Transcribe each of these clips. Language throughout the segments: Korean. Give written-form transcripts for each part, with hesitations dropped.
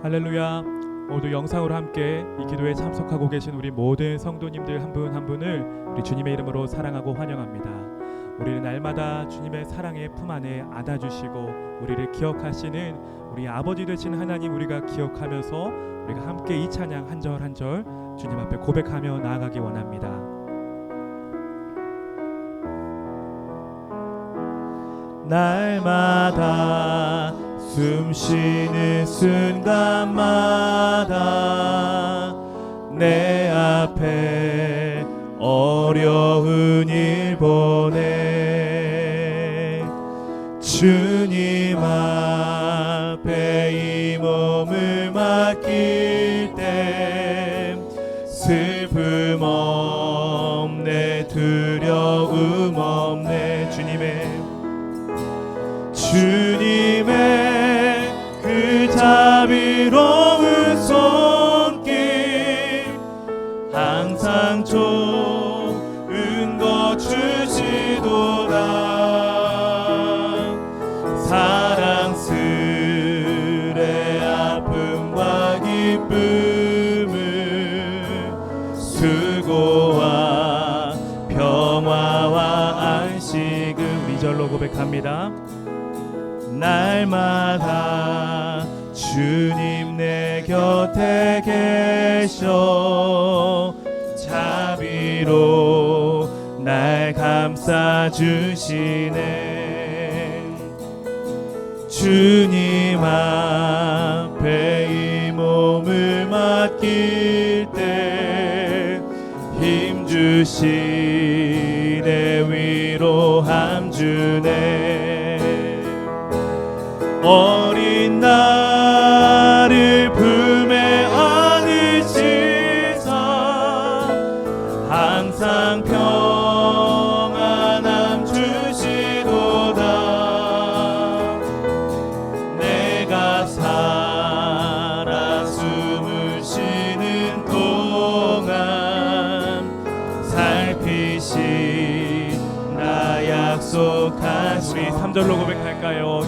할렐루야. 모두 영상으로 함께 이 기도에 참석하고 계신 우리 모든 성도님들 한 분 한 분을 우리 주님의 이름으로 사랑하고 환영합니다. 우리는 날마다 주님의 사랑의 품 안에 안아주시고 우리를 기억하시는 우리 아버지 되신 하나님, 우리가 기억하면서 우리가 함께 이 찬양 한 절 한 절 주님 앞에 고백하며 나아가기 원합니다. 날마다 숨 쉬는 순간마다 내 앞에 어려운 일 보내 주님 앞에 이 몸을 맡길 때 슬픔 없네, 두려움 없네. 주님의 그 자비로운 손길 항상 좋은 것 주시도다. 사랑스레 아픔과 기쁨을 수고와 평화와 안식을 이 절로 고백합니다. 날마다 주님 내 곁에 계셔 자비로 날 감싸주시네. 주님 앞에 이 몸을 맡길 때 힘주시네, 위로함 주네. 어린 나를 품에 안으시사 항상 평안함 주시도다. 내가 살아 숨을 쉬는 동안 살피시나 약속하시. 우리 3절로 고백할까요?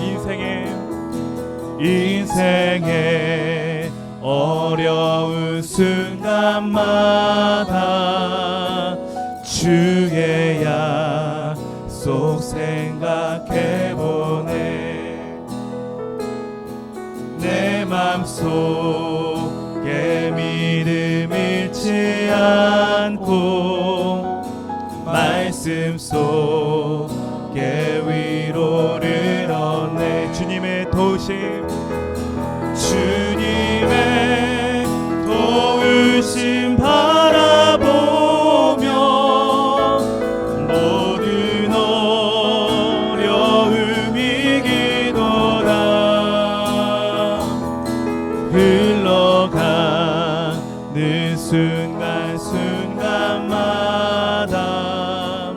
인생의 어려운 순간마다 주의 약속 생각해보네. 내 맘속에 믿음 잃지 않고 말씀 속에 위로를 얻네. 주님의 도우심 바라보며 모든 어려움 이기도다. 흘러가는 순간순간마다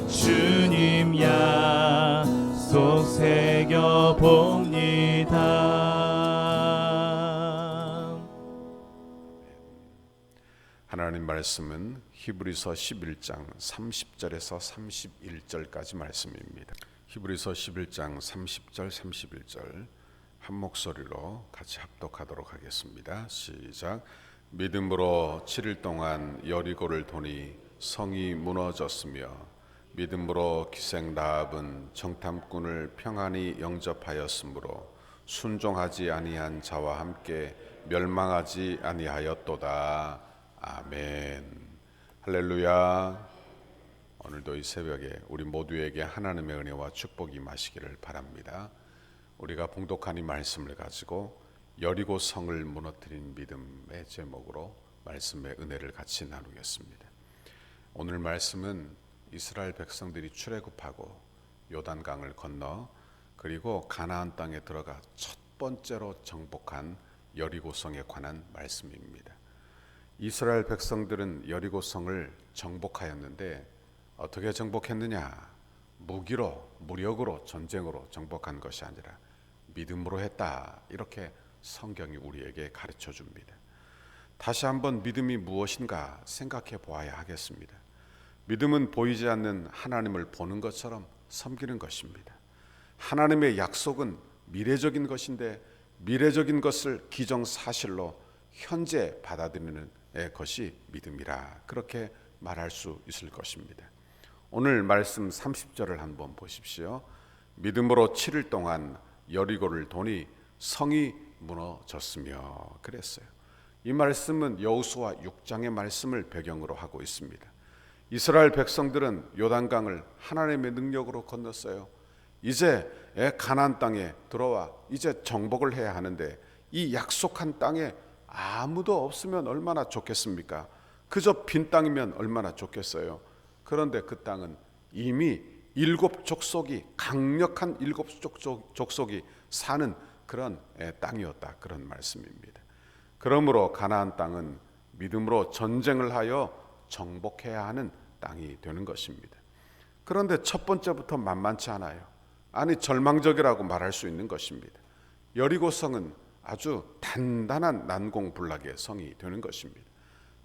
주님 약속 새겨봅니다. 하나님 말씀은 히브리서 11장 30절에서 31절까지 말씀입니다. 히브리서 11장 30절 31절 한 목소리로 같이 합독하도록 하겠습니다. 시작. 믿음으로 7일 동안 여리고를 도니 성이 무너졌으며 믿음으로 기생 라합은 정탐꾼을 평안히 영접하였으므로 순종하지 아니한 자와 함께 멸망하지 아니하였도다. 아멘. 할렐루야. 오늘도 이 새벽에 우리 모두에게 하나님의 은혜와 축복이 임하시기를 바랍니다. 우리가 봉독한 이 말씀을 가지고 여리고 성을 무너뜨린 믿음의 제목으로 말씀의 은혜를 같이 나누겠습니다. 오늘 말씀은 이스라엘 백성들이 출애굽하고 요단강을 건너 그리고 가나안 땅에 들어가 첫 번째로 정복한 여리고성에 관한 말씀입니다. 이스라엘 백성들은 여리고성을 정복하였는데 어떻게 정복했느냐? 무력으로 전쟁으로 정복한 것이 아니라 믿음으로 했다. 이렇게 성경이 우리에게 가르쳐 줍니다. 다시 한번 믿음이 무엇인가 생각해 보아야 하겠습니다. 믿음은 보이지 않는 하나님을 보는 것처럼 섬기는 것입니다. 하나님의 약속은 미래적인 것인데 미래적인 것을 기정사실로 현재 받아들이는 것이 믿음이라 그렇게 말할 수 있을 것입니다. 오늘 말씀 30절을 한번 보십시오. 믿음으로 7일 동안 여리고를 도니 성이 무너졌으며 그랬어요. 이 말씀은 여호수아 6장의 말씀을 배경으로 하고 있습니다. 이스라엘 백성들은 요단강을 하나님의 능력으로 건넜어요. 이제 가나안 땅에 들어와 이제 정복을 해야 하는데 이 약속한 땅에 아무도 없으면 얼마나 좋겠습니까? 그저 빈 땅이면 얼마나 좋겠어요. 그런데 그 땅은 이미 7 족속이 강력한 7 족속이 사는 그런 땅이었다 그런 말씀입니다. 그러므로 가나안 땅은 믿음으로 전쟁을 하여 정복해야 하는 땅이 되는 것입니다. 그런데 첫 번째부터 만만치 않아요. 아니 절망적이라고 말할 수 있는 것입니다. 여리고성은 아주 단단한 난공불락의 성이 되는 것입니다.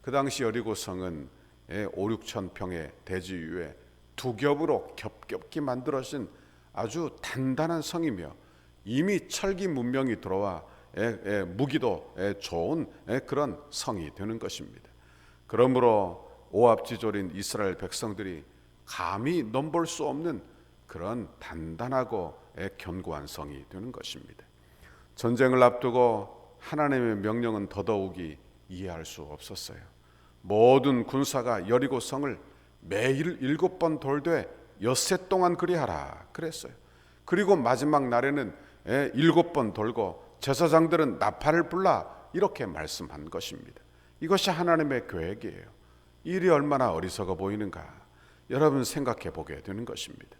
그 당시 여리고성은 5-6천 평의 대지 위에 두 겹으로 겹겹게 만들어진 아주 단단한 성이며 이미 철기 문명이 들어와 무기도 좋은 그런 성이 되는 것입니다. 그러므로 오합지졸인 이스라엘 백성들이 감히 넘볼 수 없는 그런 단단하고 견고한 성이 되는 것입니다. 전쟁을 앞두고 하나님의 명령은 더더욱이 이해할 수 없었어요. 모든 군사가 여리고 성을 매일 7번 돌되 엿새 동안 그리하라 그랬어요. 그리고 마지막 날에는 7번 돌고 제사장들은 나팔을 불라 이렇게 말씀한 것입니다. 이것이 하나님의 계획이에요. 일이 얼마나 어리석어 보이는가 여러분 생각해 보게 되는 것입니다.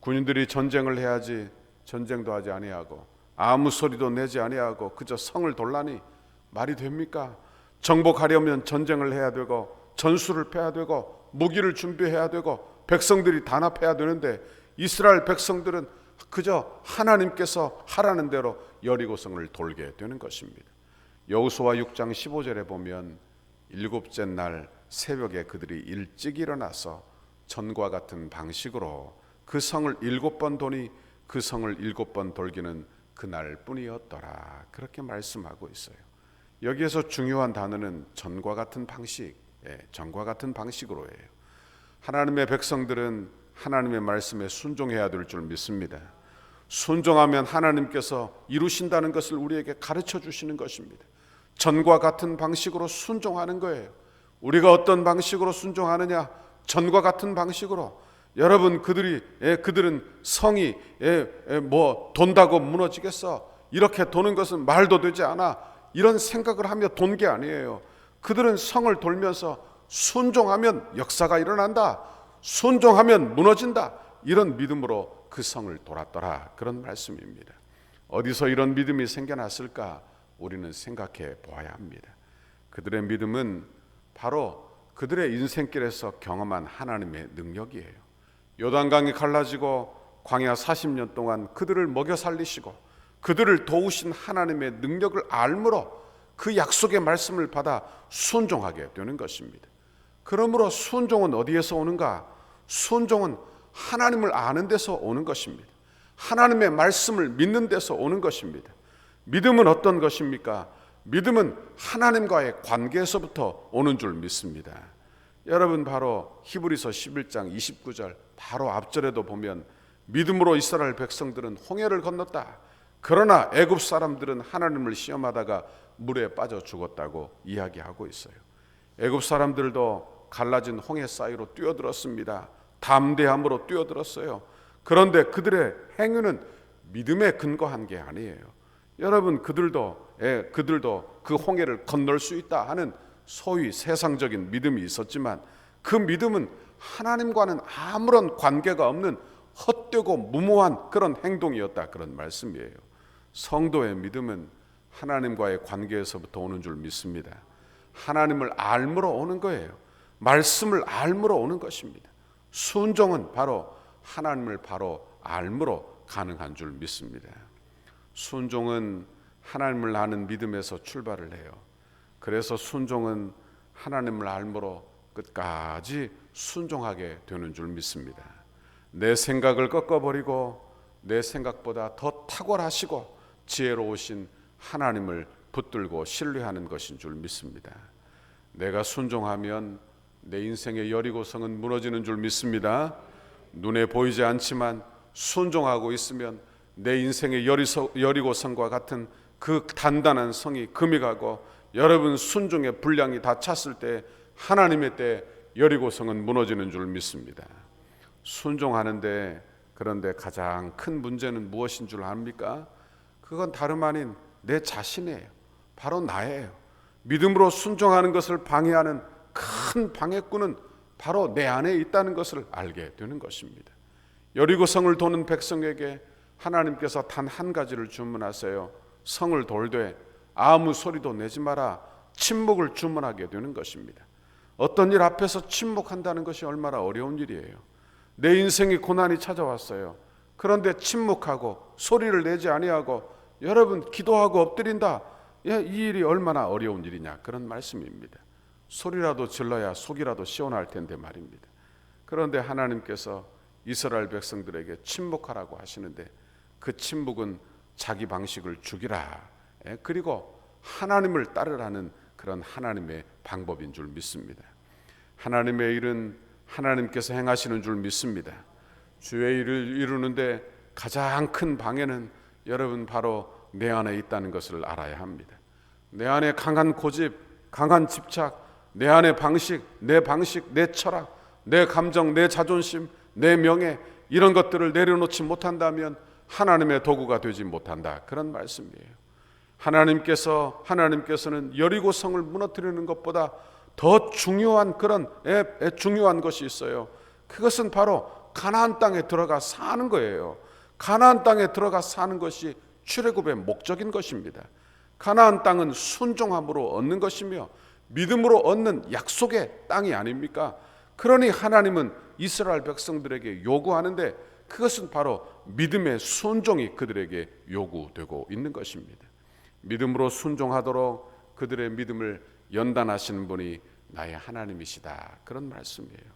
군인들이 전쟁을 해야지 전쟁도 하지 아니하고 아무 소리도 내지 아니하고 그저 성을 돌라니 말이 됩니까? 정복하려면 전쟁을 해야 되고 전술을 펴야 되고 무기를 준비해야 되고 백성들이 단합해야 되는데 이스라엘 백성들은 그저 하나님께서 하라는 대로 여리고성을 돌게 되는 것입니다. 여호수아 6장 15절에 보면 7째 날 새벽에 그들이 일찍 일어나서 전과 같은 방식으로 그 성을 7번 도니 그 성을 7번 돌기는 그날 뿐이었더라 그렇게 말씀하고 있어요. 여기에서 중요한 단어는 전과 같은 방식, 전과 같은 방식으로 해요. 하나님의 백성들은 하나님의 말씀에 순종해야 될 줄 믿습니다. 순종하면 하나님께서 이루신다는 것을 우리에게 가르쳐 주시는 것입니다. 전과 같은 방식으로 순종하는 거예요. 우리가 어떤 방식으로 순종하느냐? 전과 같은 방식으로. 여러분 그들은 성이 돈다고 무너지겠어? 이렇게 도는 것은 말도 되지 않아. 이런 생각을 하며 돈 게 아니에요. 그들은 성을 돌면서 순종하면 역사가 일어난다. 순종하면 무너진다. 이런 믿음으로 그 성을 돌았더라. 그런 말씀입니다. 어디서 이런 믿음이 생겨났을까? 우리는 생각해 보아야 합니다. 그들의 믿음은 바로 그들의 인생길에서 경험한 하나님의 능력이에요. 요단강이 갈라지고 광야 40년 동안 그들을 먹여 살리시고 그들을 도우신 하나님의 능력을 알므로 그 약속의 말씀을 받아 순종하게 되는 것입니다. 그러므로 순종은 어디에서 오는가? 순종은 하나님을 아는 데서 오는 것입니다. 하나님의 말씀을 믿는 데서 오는 것입니다. 믿음은 어떤 것입니까? 믿음은 하나님과의 관계에서부터 오는 줄 믿습니다. 여러분 바로 히브리서 11장 29절 바로 앞절에도 보면 믿음으로 이스라엘 백성들은 홍해를 건넜다. 그러나 애굽 사람들은 하나님을 시험하다가 물에 빠져 죽었다고 이야기하고 있어요. 애굽 사람들도 갈라진 홍해 사이로 뛰어들었습니다. 담대함으로 뛰어들었어요. 그런데 그들의 행위는 믿음에 근거한 게 아니에요. 여러분 그들도 그 홍해를 건널 수 있다 하는 소위 세상적인 믿음이 있었지만 그 믿음은 하나님과는 아무런 관계가 없는 헛되고 무모한 그런 행동이었다 그런 말씀이에요. 성도의 믿음은 하나님과의 관계에서부터 오는 줄 믿습니다. 하나님을 알므로 오는 거예요. 말씀을 알므로 오는 것입니다. 순종은 바로 하나님을 바로 알므로 가능한 줄 믿습니다. 순종은 하나님을 아는 믿음에서 출발을 해요. 그래서 순종은 하나님을 알므로 끝까지 순종하게 되는 줄 믿습니다. 내 생각을 꺾어버리고 내 생각보다 더 탁월하시고 지혜로우신 하나님을 붙들고 신뢰하는 것인 줄 믿습니다. 내가 순종하면 내 인생의 여리고성은 무너지는 줄 믿습니다. 눈에 보이지 않지만 순종하고 있으면 내 인생의 여리고성과 같은 그 단단한 성이 금이 가고 여러분 순종의 분량이 다 찼을 때 하나님의 때 여리고성은 무너지는 줄 믿습니다. 순종하는데 그런데 가장 큰 문제는 무엇인 줄 압니까? 그건 다름 아닌 내 자신이에요. 바로 나예요. 믿음으로 순종하는 것을 방해하는 큰 방해꾼은 바로 내 안에 있다는 것을 알게 되는 것입니다. 여리고성을 도는 백성에게 하나님께서 단 한 가지를 주문하세요. 성을 돌되 아무 소리도 내지 마라. 침묵을 주문하게 되는 것입니다. 어떤 일 앞에서 침묵한다는 것이 얼마나 어려운 일이에요. 내 인생에 고난이 찾아왔어요. 그런데 침묵하고 소리를 내지 아니하고 여러분 기도하고 엎드린다. 이 일이 얼마나 어려운 일이냐, 그런 말씀입니다. 소리라도 질러야 속이라도 시원할 텐데 말입니다. 그런데 하나님께서 이스라엘 백성들에게 침묵하라고 하시는데 그 침묵은 자기 방식을 죽이라, 그리고 하나님을 따르라는 그런 하나님의 방법인 줄 믿습니다. 하나님의 일은 하나님께서 행하시는 줄 믿습니다. 주의 일을 이루는데 가장 큰 방해는 여러분 바로 내 안에 있다는 것을 알아야 합니다. 내 안에 강한 고집, 강한 집착, 내 안의 방식, 내 철학, 내 감정, 내 자존심, 내 명예, 이런 것들을 내려놓지 못한다면 하나님의 도구가 되지 못한다, 그런 말씀이에요. 하나님께서는 여리고성을 무너뜨리는 것보다 더 중요한 그런 중요한 것이 있어요. 그것은 바로 가나안 땅에 들어가 사는 거예요. 가나안 땅에 들어가 사는 것이 출애굽의 목적인 것입니다. 가나안 땅은 순종함으로 얻는 것이며 믿음으로 얻는 약속의 땅이 아닙니까? 그러니 하나님은 이스라엘 백성들에게 요구하는데 그것은 바로 믿음의 순종이 그들에게 요구되고 있는 것입니다. 믿음으로 순종하도록 그들의 믿음을 연단하시는 분이 나의 하나님이시다, 그런 말씀이에요.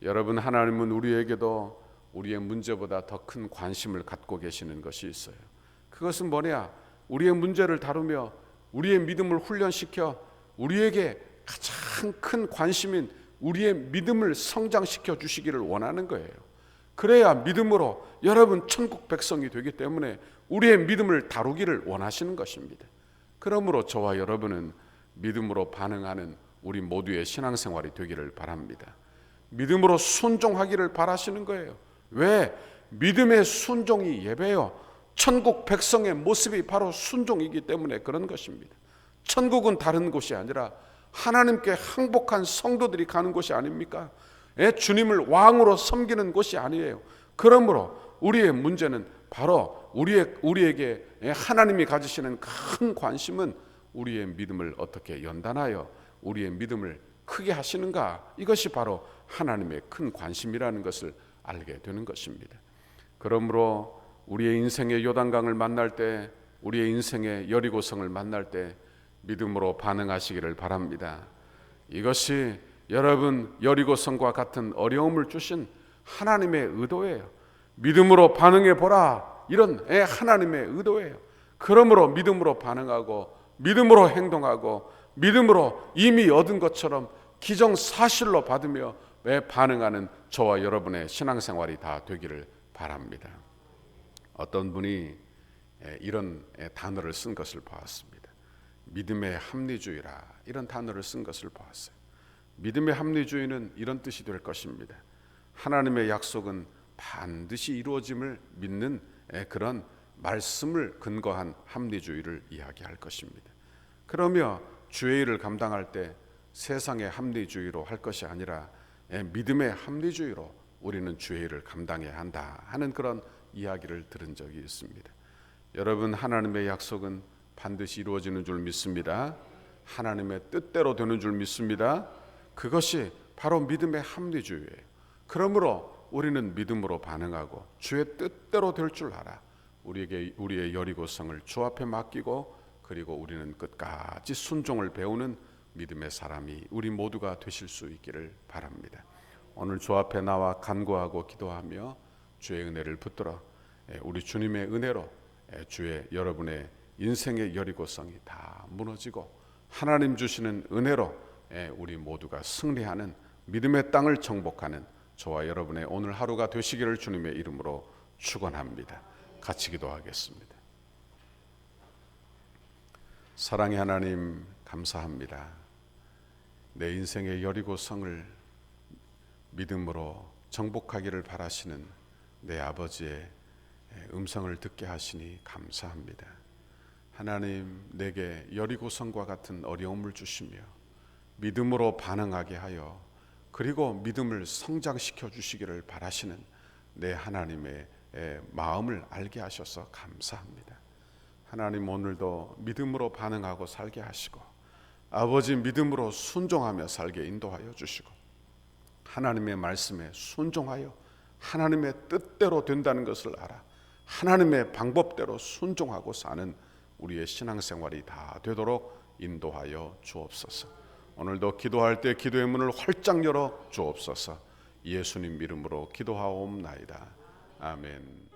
여러분, 하나님은 우리에게도 우리의 문제보다 더 큰 관심을 갖고 계시는 것이 있어요. 그것은 뭐냐? 우리의 문제를 다루며 우리의 믿음을 훈련시켜 우리에게 가장 큰 관심인 우리의 믿음을 성장시켜 주시기를 원하는 거예요. 그래야 믿음으로 여러분 천국 백성이 되기 때문에 우리의 믿음을 다루기를 원하시는 것입니다. 그러므로 저와 여러분은 믿음으로 반응하는 우리 모두의 신앙생활이 되기를 바랍니다. 믿음으로 순종하기를 바라시는 거예요. 왜? 믿음의 순종이 예배요. 천국 백성의 모습이 바로 순종이기 때문에 그런 것입니다. 천국은 다른 곳이 아니라 하나님께 항복한 성도들이 가는 곳이 아닙니까? 주님을 왕으로 섬기는 곳이 아니에요. 그러므로 우리의 문제는 바로 우리에게 하나님이 가지시는 큰 관심은 우리의 믿음을 어떻게 연단하여 우리의 믿음을 크게 하시는가, 이것이 바로 하나님의 큰 관심이라는 것을 알게 되는 것입니다. 그러므로 우리의 인생의 요단강을 만날 때, 우리의 인생의 여리고성을 만날 때 믿음으로 반응하시기를 바랍니다. 이것이 여러분 여리고성과 같은 어려움을 주신 하나님의 의도예요. 믿음으로 반응해 보라, 이런 하나님의 의도예요. 그러므로 믿음으로 반응하고 믿음으로 행동하고 믿음으로 이미 얻은 것처럼 기정사실로 받으며 반응하는 저와 여러분의 신앙생활이 다 되기를 바랍니다. 어떤 분이 이런 단어를 쓴 것을 보았습니다. 믿음의 합리주의라, 이런 단어를 쓴 것을 보았어요. 믿음의 합리주의는 이런 뜻이 될 것입니다. 하나님의 약속은 반드시 이루어짐을 믿는 그런 말씀을 근거한 합리주의를 이야기할 것입니다. 그러며 주의 일을 감당할 때 세상의 합리주의로 할 것이 아니라 믿음의 합리주의로 우리는 주의 일을 감당해야 한다 하는 그런 이야기를 들은 적이 있습니다. 여러분, 하나님의 약속은 반드시 이루어지는 줄 믿습니다. 하나님의 뜻대로 되는 줄 믿습니다. 그것이 바로 믿음의 합리주의예요. 그러므로 우리는 믿음으로 반응하고 주의 뜻대로 될 줄 알아 우리의 여리고성을 주 앞에 맡기고 그리고 우리는 끝까지 순종을 배우는 믿음의 사람이 우리 모두가 되실 수 있기를 바랍니다. 오늘 주 앞에 나와 간구하고 기도하며 주의 은혜를 붙들어 우리 주님의 은혜로 주의 여러분의 인생의 여리고성이 다 무너지고 하나님 주시는 은혜로 우리 모두가 승리하는 믿음의 땅을 정복하는 저와 여러분의 오늘 하루가 되시기를 주님의 이름으로 축원합니다. 같이 기도하겠습니다. 사랑의 하나님, 감사합니다. 내 인생의 여리고성을 믿음으로 정복하기를 바라시는 내 아버지의 음성을 듣게 하시니 감사합니다. 하나님, 내게 여리고성과 같은 어려움을 주시며 믿음으로 반응하게 하여 그리고 믿음을 성장시켜 주시기를 바라시는 내 하나님의 마음을 알게 하셔서 감사합니다. 하나님, 오늘도 믿음으로 반응하고 살게 하시고 아버지 믿음으로 순종하며 살게 인도하여 주시고 하나님의 말씀에 순종하여 하나님의 뜻대로 된다는 것을 알아 하나님의 방법대로 순종하고 사는 우리의 신앙생활이 다 되도록 인도하여 주옵소서. 오늘도 기도할 때 기도의 문을 활짝 열어 주옵소서. 예수님 이름으로 기도하옵나이다. 아멘.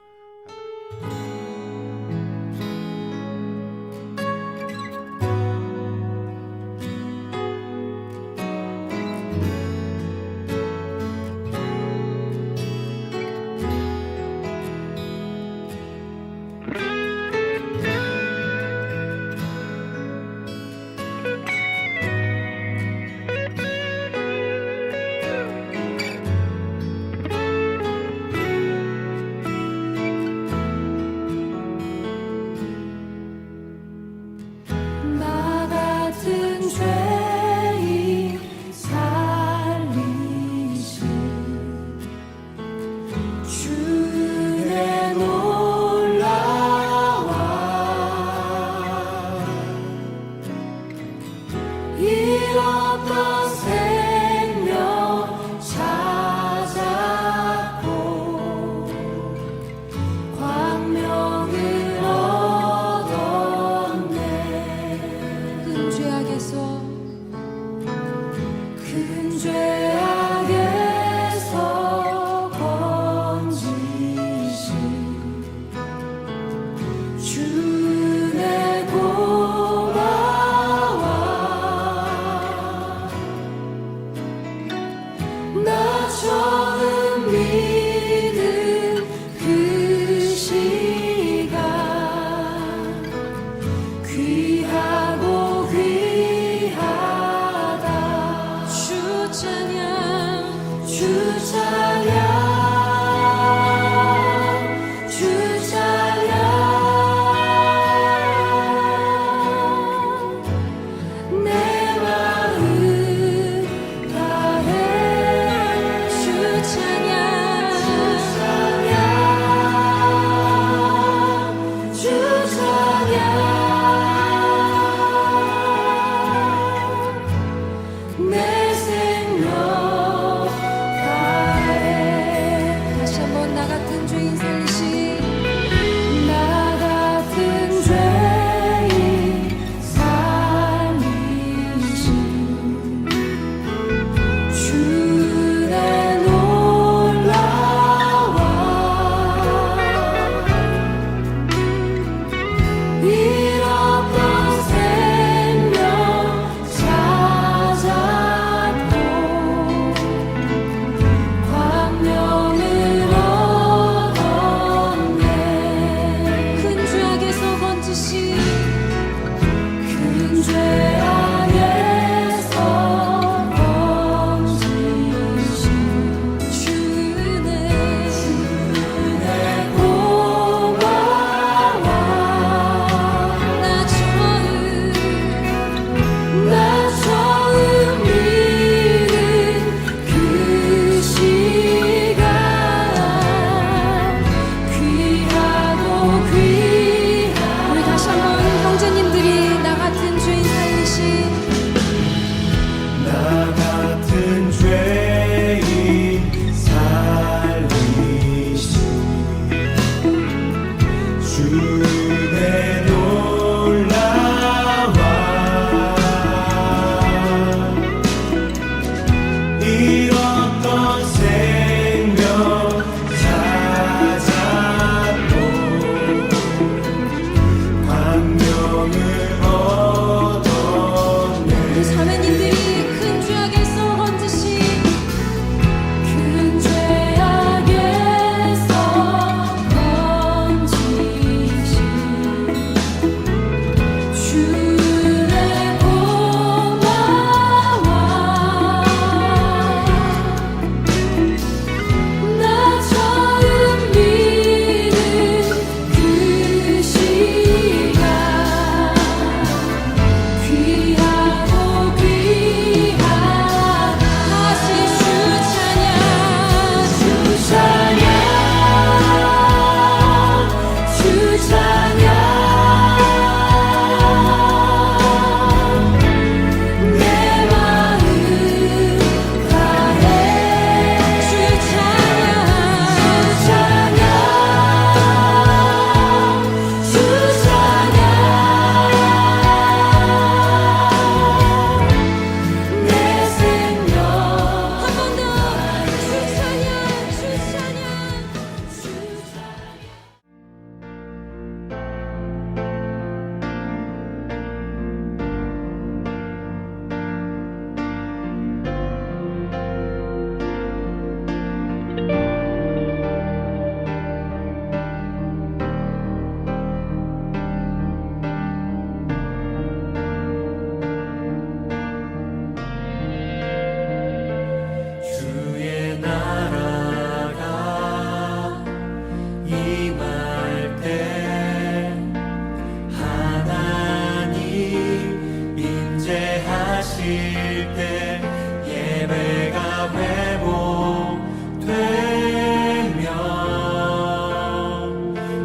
때 예배가 회복되면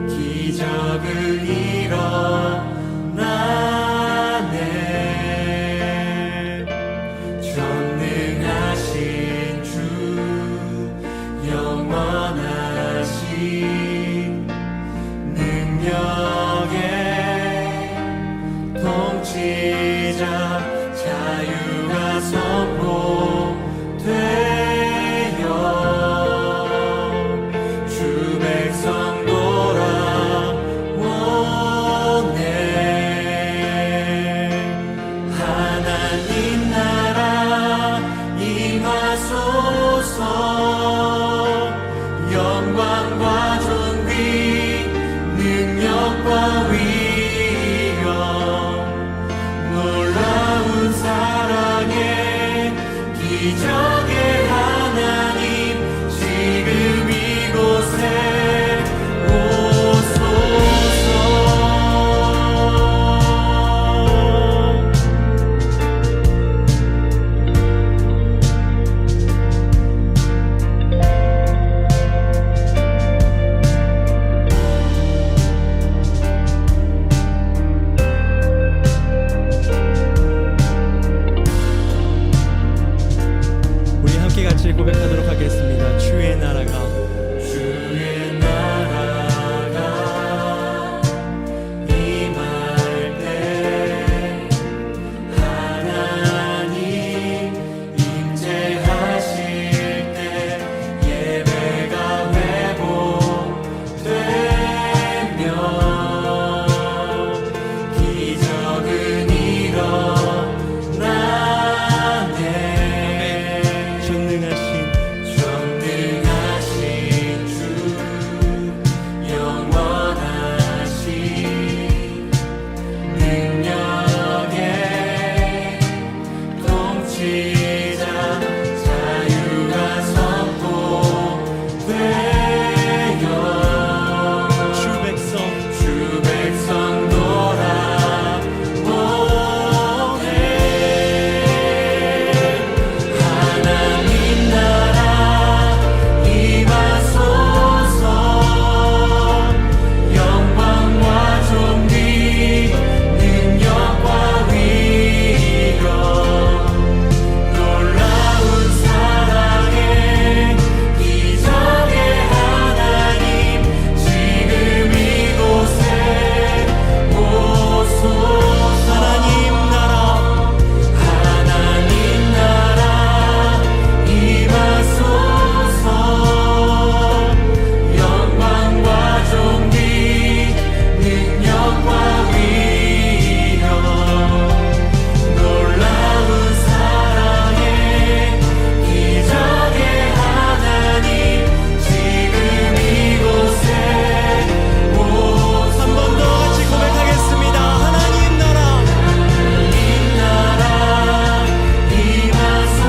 기적은 일어나네. 전능하신 주 영원하신 능력의 통치자 자유가 선포되어 주 백성 돌아오네. 하나님 나라 임하소서. 영광과 존귀 능력과 위엄 놀라운 사랑의 기적의 하나님 지금 이곳에 오소서. 우리 함께 같이 고백하도록 하겠습니다. 주의 나라가 임할 때 하나님 임재하실 때 예배가 회복되면 기적은 일어나네. 전능하신 주 영원하신 능력의 통치자 자유가 선포되어 주 백성 돌아오네. 하나님 나라 임하소서. 영광과 존귀 능력과 위엄 놀라운 사랑의 기적의 하나님 지금 이곳에 오소서. 하나님 나라 임하소서. 영광과 존귀 능력과 위엄 놀라운 사랑의 기적의 하나님 지금 이곳에 오소서. 한 번 더 같이 고백하겠습니다. 하나님 나라 임하소서.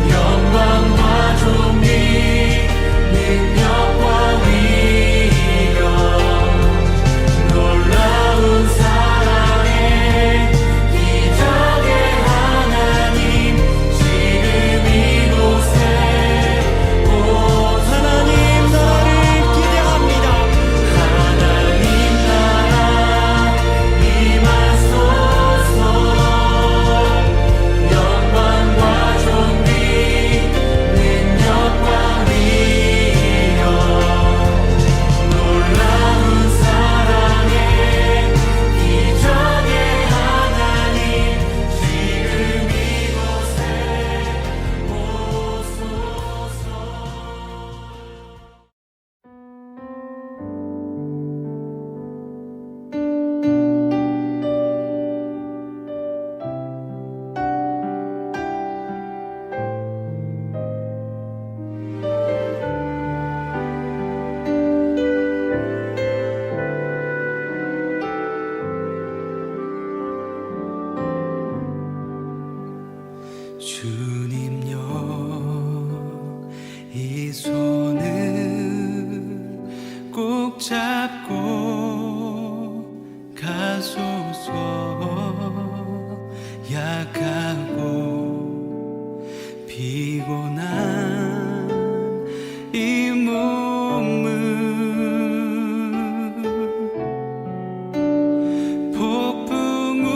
영광과 존귀 능력과 위엄 놀라운 사랑의 기적의 하나님 지금 이곳에 오소서. 하나님 나라를 기대합니다. 하나님 나라 임하소서. 영광과 존귀 능력과 위엄 놀라운 사랑의 기적의 하나님 지금 이곳에 오소서. 주님여 이 손을 꼭 잡고 가소서. 약하고 피곤한 이 몸은 폭풍우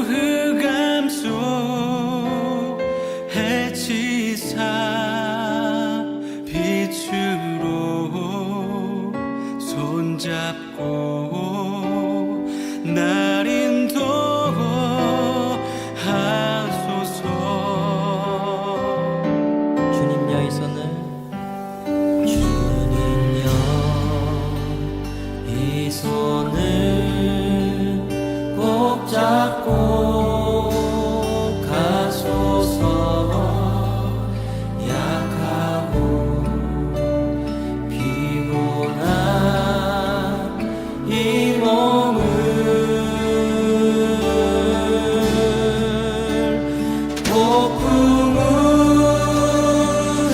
흑암 속 해치사 빛으로 손잡고 날 인도하소서. 주님여 이 손을 주님여 이 손을 꼭 잡고 가소서. 약하고 피곤한 이 몸을 폭풍우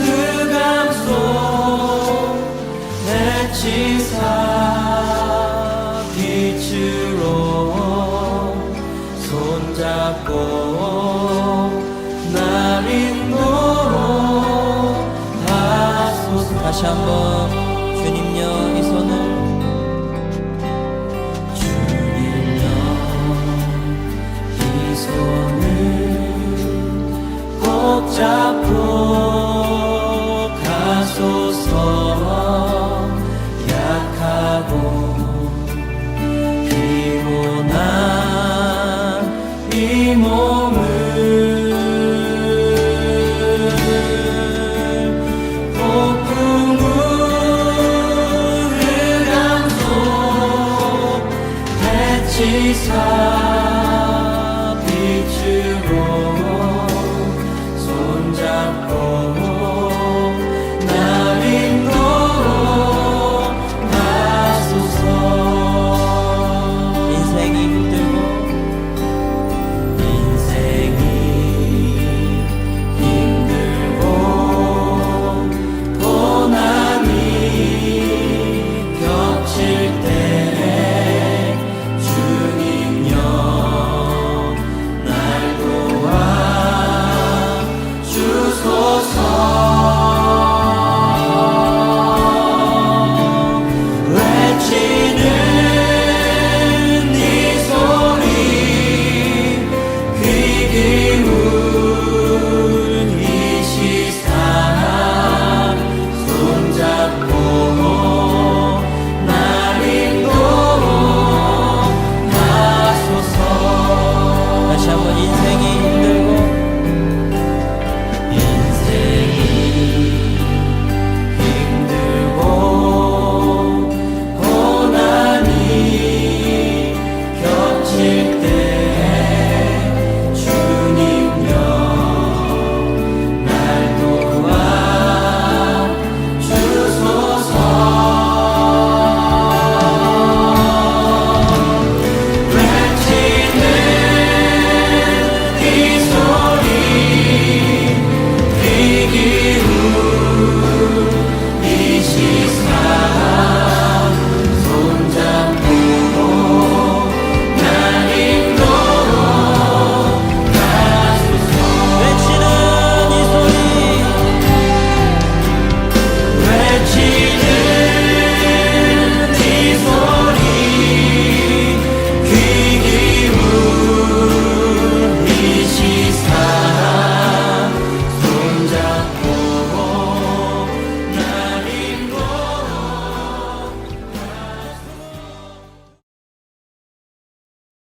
흑암 속 해치사 빛으로 손잡고 날 인도하소서. 다시 한번 주님여 이 손을 주님여 이 손을 꼭 잡고